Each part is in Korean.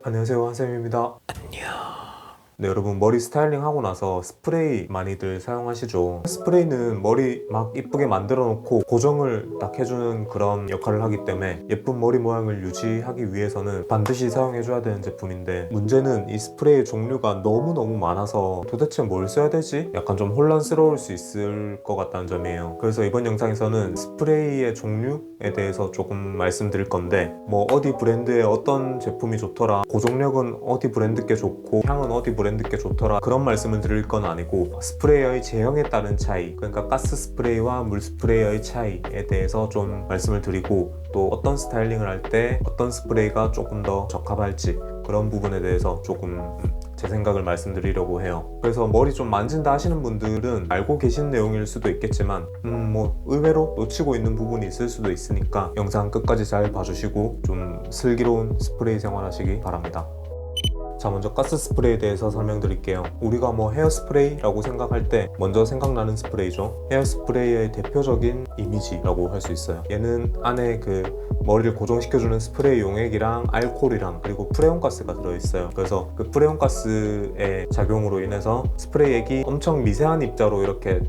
안녕하세요, 한쌤입니다. 안녕. 네, 여러분 머리 스타일링 하고 나서 스프레이 많이들 사용하시죠. 스프레이는 머리 막 이쁘게 만들어 놓고 고정을 딱 해주는 그런 역할을 하기 때문에 예쁜 머리 모양을 유지하기 위해서는 반드시 사용해줘야 되는 제품인데, 문제는 이 스프레이 종류가 너무너무 많아서 도대체 뭘 써야 되지? 약간 좀 혼란스러울 수 있을 것 같다는 점이에요. 그래서 이번 영상에서는 스프레이의 종류에 대해서 조금 말씀드릴 건데, 뭐 어디 브랜드의 어떤 제품이 좋더라, 고정력은 어디 브랜드 게 좋고 향은 어디 브랜드 게 좋더라, 그런 말씀을 드릴 건 아니고 스프레이의 제형에 따른 차이, 그러니까 가스 스프레이와 물 스프레이의 차이에 대해서 좀 말씀을 드리고, 또 어떤 스타일링을 할 때 어떤 스프레이가 조금 더 적합할지 그런 부분에 대해서 조금 제 생각을 말씀드리려고 해요. 그래서 머리 좀 만진다 하시는 분들은 알고 계신 내용일 수도 있겠지만 뭐 의외로 놓치고 있는 부분이 있을 수도 있으니까 영상 끝까지 잘 봐주시고 좀 슬기로운 스프레이 생활하시기 바랍니다. 자, 먼저 가스 스프레이에 대해서 설명드릴게요. 우리가 뭐 헤어스프레이라고 생각할 때 먼저 생각나는 스프레이죠. 헤어스프레이의 대표적인 이미지라고 할 수 있어요. 얘는 안에 그 머리를 고정시켜주는 스프레이 용액이랑 알코올이랑 그리고 프레온가스가 들어있어요. 그래서 그 프레온가스의 작용으로 인해서 스프레이액이 엄청 미세한 입자로 이렇게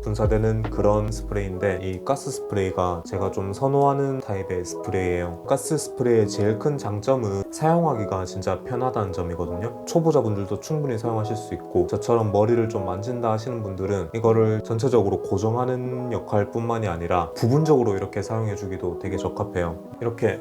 분사되는 그런 스프레이인데, 이 가스 스프레이가 제가 좀 선호하는 타입의 스프레이예요. 가스 스프레이의 제일 큰 장점은 사용하기가 진짜 편하다는 점이거든요. 초보자분들도 충분히 사용하실 수 있고, 저처럼 머리를 좀 만진다 하시는 분들은 이거를 전체적으로 고정하는 역할뿐만이 아니라 부분적으로 이렇게 사용해주기도 되게 적합해요. 이렇게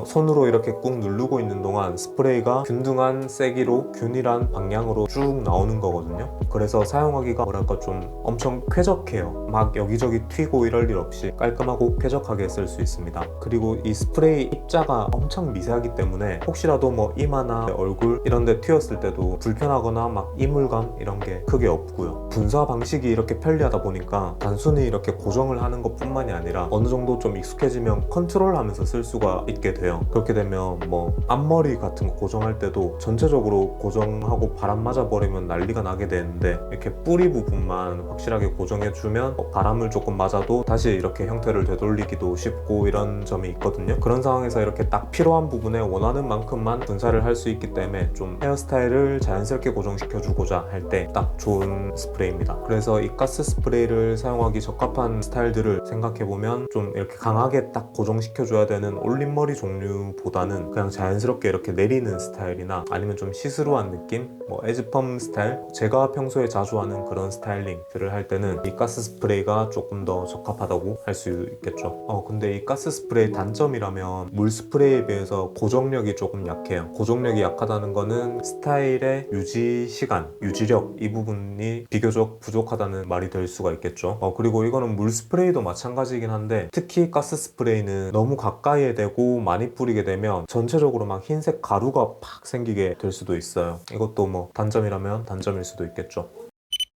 손으로 이렇게 꾹 누르고 있는 동안 스프레이가 균등한 세기로 균일한 방향으로 쭉 나오는 거거든요. 그래서 사용하기가 뭐랄까 좀 엄청 쾌적해요. 막 여기저기 튀고 이럴 일 없이 깔끔하고 쾌적하게 쓸 수 있습니다. 그리고 이 스프레이 입자가 엄청 미세하기 때문에 혹시라도 뭐 이마나 얼굴 이런 데 튀었을 때도 불편하거나 막 이물감 이런 게 크게 없고요. 분사 방식이 이렇게 편리하다 보니까 단순히 이렇게 고정을 하는 것 뿐만이 아니라 어느 정도 좀 익숙해지면 컨트롤하면서 쓸 수가 있게 돼요. 그렇게 되면 뭐 앞머리 같은 거 고정할 때도 전체적으로 고정하고 바람 맞아 버리면 난리가 나게 되는데, 이렇게 뿌리 부분만 확실하게 고정해주면 바람을 조금 맞아도 다시 이렇게 형태를 되돌리기도 쉽고 이런 점이 있거든요. 그런 상황에서 이렇게 딱 필요한 부분에 원하는 만큼만 분사를 할 수 있기 때문에 좀 헤어스타일을 자연스럽게 고정시켜주고자 할 때 딱 좋은 스프레이입니다. 그래서 이 가스 스프레이를 사용하기 적합한 스타일들을 생각해보면 좀 이렇게 강하게 딱 고정시켜줘야 되는 올림머리 종류보다는 그냥 자연스럽게 이렇게 내리는 스타일이나 아니면 좀 시스루한 느낌, 뭐 에즈펌 스타일, 제가 평소에 자주 하는 그런 스타일링들을 할 때는 이 가스 스프레이가 조금 더 적합하다고 할 수 있겠죠. 근데 이 가스 스프레이 단점이라면 물 스프레이에 비해서 고정력이 조금 약해요. 고정력이 약하다는 거는 스타일의 유지 시간, 유지력, 이 부분이 비교적 부족하다는 말이 될 수가 있겠죠. 그리고 이거는 물 스프레이도 마찬가지이긴 한데, 특히 가스 스프레이는 너무 가까이에 대고 많이 뿌리게 되면 전체적으로 막 흰색 가루가 팍 생기게 될 수도 있어요. 이것도 뭐 단점이라면 단점일 수도 있겠죠.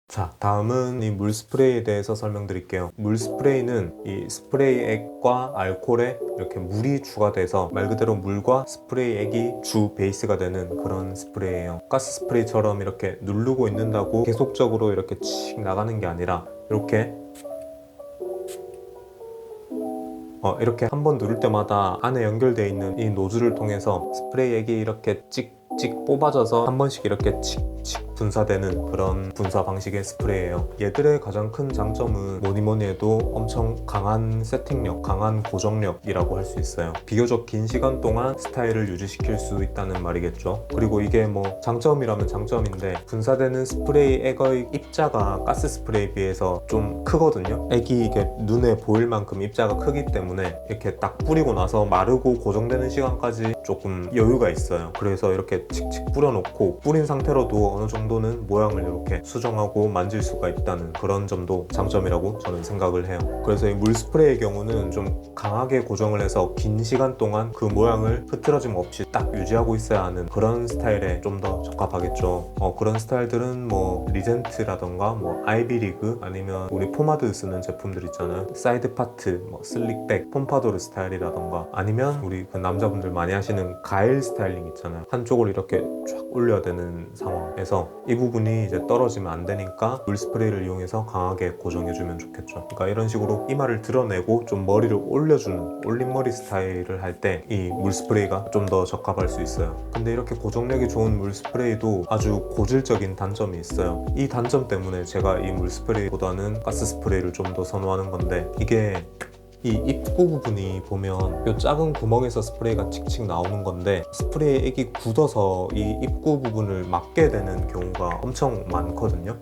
자, 다음은 이 물 스프레이에 대해서 설명드릴게요. 물 스프레이는 이 스프레이액과 알코올에 이렇게 물이 추가돼서 말 그대로 물과 스프레이액이 주 베이스가 되는 그런 스프레이예요. 가스 스프레이처럼 이렇게 누르고 있는다고 계속적으로 이렇게 칙 나가는 게 아니라 이렇게 한 번 누를 때마다 안에 연결되어 있는 이 노즐을 통해서 스프레이액이 이렇게 찍찍 뽑아져서 한 번씩 이렇게 칙칙 분사되는 그런 분사 방식의 스프레이예요. 얘들의 가장 큰 장점은 뭐니 해도 엄청 강한 세팅력, 강한 고정력이라고 할 수 있어요. 비교적 긴 시간 동안 스타일을 유지시킬 수 있다는 말이겠죠. 그리고 이게 뭐 장점이라면 장점인데, 분사되는 스프레이액의 입자가 가스 스프레이에 비해서 좀 크거든요. 액이 이게 눈에 보일 만큼 입자가 크기 때문에 이렇게 딱 뿌리고 나서 마르고 고정되는 시간까지 조금 여유가 있어요. 그래서 이렇게 칙칙 뿌려놓고 뿌린 상태로도 어느 정도는 모양을 이렇게 수정하고 만질 수가 있다는 그런 점도 장점이라고 저는 생각을 해요. 그래서 이 물 스프레이의 경우는 좀 강하게 고정을 해서 긴 시간 동안 그 모양을 흐트러짐 없이 딱 유지하고 있어야 하는 그런 스타일에 좀 더 적합하겠죠. 그런 스타일들은 뭐 리젠트라던가 뭐 아이비리그, 아니면 우리 포마드 쓰는 제품들 있잖아요. 사이드 파트, 뭐 슬릭백, 폼파도르 스타일이라던가, 아니면 우리 그 남자분들 많이 하시는 가일 스타일링 있잖아요. 한쪽을 이렇게 쫙 올려야 되는 상황에서 이 부분이 이제 떨어지면 안 되니까 물 스프레이를 이용해서 강하게 고정해주면 좋겠죠. 그러니까 이런 식으로 이마를 드러내고 좀 머리를 올려주는 올림머리 스타일을 할 때 이 물 스프레이가 좀 더 적합할 수 있어요. 근데 이렇게 고정력이 좋은 물 스프레이도 아주 고질적인 단점이 있어요. 이 단점 때문에 제가 이 물 스프레이보다는 가스 스프레이를 좀 더 선호하는 건데, 이게 이 입구 부분이 보면 이 작은 구멍에서 스프레이가 칙칙 나오는 건데, 스프레이 액이 굳어서 이 입구 부분을 막게 되는 경우가 엄청 많거든요.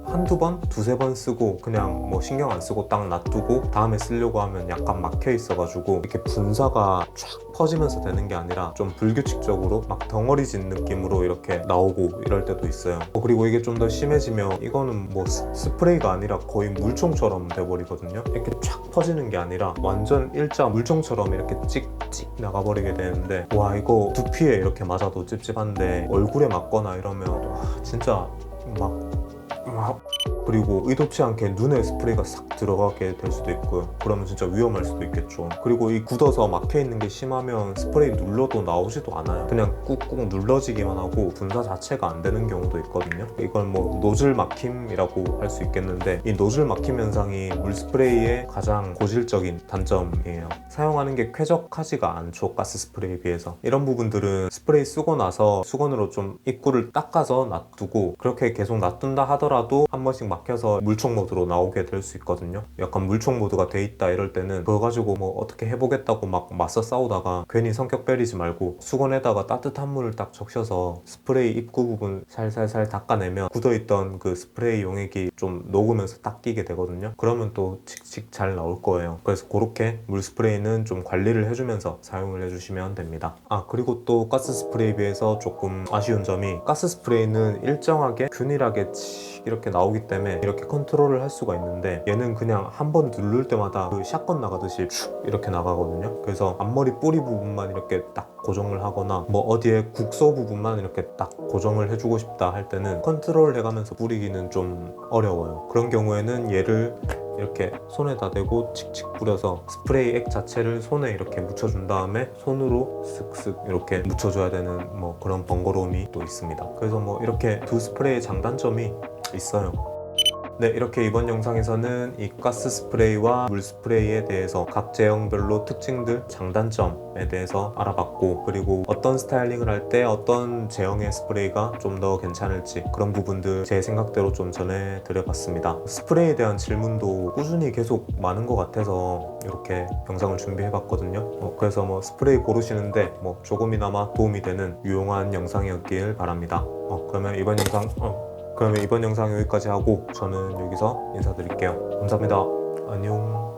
한두 번? 두세 번 쓰고 그냥 뭐 신경 안 쓰고 딱 놔두고 다음에 쓰려고 하면 약간 막혀 있어가지고 이렇게 분사가 쫙 퍼지면서 되는 게 아니라 좀 불규칙적으로 막 덩어리진 느낌으로 이렇게 나오고 이럴 때도 있어요. 그리고 이게 좀 더 심해지면 이거는 뭐 스프레이가 아니라 거의 물총처럼 돼버리거든요. 이렇게 쫙 퍼지는 게 아니라 완전 일자 물총처럼 이렇게 찍찍 나가버리게 되는데, 와, 이거 두피에 이렇게 맞아도 찝찝한데 얼굴에 맞거나 이러면 와, 진짜 막 그리고 의도치 않게 눈에 스프레이가 싹 들어가게 될 수도 있고요. 그러면 진짜 위험할 수도 있겠죠. 그리고 이 굳어서 막혀있는 게 심하면 스프레이 눌러도 나오지도 않아요. 그냥 꾹꾹 눌러지기만 하고 분사 자체가 안 되는 경우도 있거든요. 이걸 뭐 노즐 막힘이라고 할 수 있겠는데, 이 노즐 막힘 현상이 물 스프레이의 가장 고질적인 단점이에요. 사용하는 게 쾌적하지가 않죠, 가스 스프레이에 비해서. 이런 부분들은 스프레이 쓰고 나서 수건으로 좀 입구를 닦아서 놔두고, 그렇게 계속 놔둔다 하더라도 한 번씩 막혀서 물총 모드로 나오게 될 수 있거든요. 약간 물총 모드가 돼 있다 이럴 때는 그거 가지고 뭐 어떻게 해보겠다고 막 맞서 싸우다가 괜히 성격 베리지 말고 수건에다가 따뜻한 물을 딱 적셔서 스프레이 입구 부분 살살살 닦아내면 굳어있던 그 스프레이 용액이 좀 녹으면서 딱 끼게 되거든요. 그러면 또 칙칙 잘 나올 거예요. 그래서 그렇게 물 스프레이는 좀 관리를 해주면서 사용을 해주시면 됩니다. 그리고 또 가스 스프레이에 비해서 조금 아쉬운 점이, 가스 스프레이는 일정하게 균일하게 이렇게 나오기 때문에 이렇게 컨트롤을 할 수가 있는데, 얘는 그냥 한 번 누를 때마다 그 샷건 나가듯이 슉 이렇게 나가거든요. 그래서 앞머리 뿌리 부분만 이렇게 딱 고정을 하거나 뭐 어디에 국소 부분만 이렇게 딱 고정을 해주고 싶다 할 때는 컨트롤 해가면서 뿌리기는 좀 어려워요. 그런 경우에는 얘를 이렇게 손에다 대고 칙칙 뿌려서 스프레이 액 자체를 손에 이렇게 묻혀준 다음에 손으로 쓱쓱 이렇게 묻혀줘야 되는 뭐 그런 번거로움이 또 있습니다. 그래서 뭐 이렇게 두 스프레이의 장단점이 있어요. 네, 이렇게 이번 영상에서는 이 가스 스프레이와 물 스프레이에 대해서 각 제형별로 특징들, 장단점에 대해서 알아봤고, 그리고 어떤 스타일링을 할 때 어떤 제형의 스프레이가 좀 더 괜찮을지 그런 부분들 제 생각대로 좀 전해드려봤습니다. 스프레이에 대한 질문도 꾸준히 계속 많은 것 같아서 이렇게 영상을 준비해봤거든요. 그래서 뭐 스프레이 고르시는데 뭐 조금이나마 도움이 되는 유용한 영상이었길 바랍니다. 그러면 이번 영상 여기까지 하고 저는 여기서 인사드릴게요. 감사합니다. 안녕.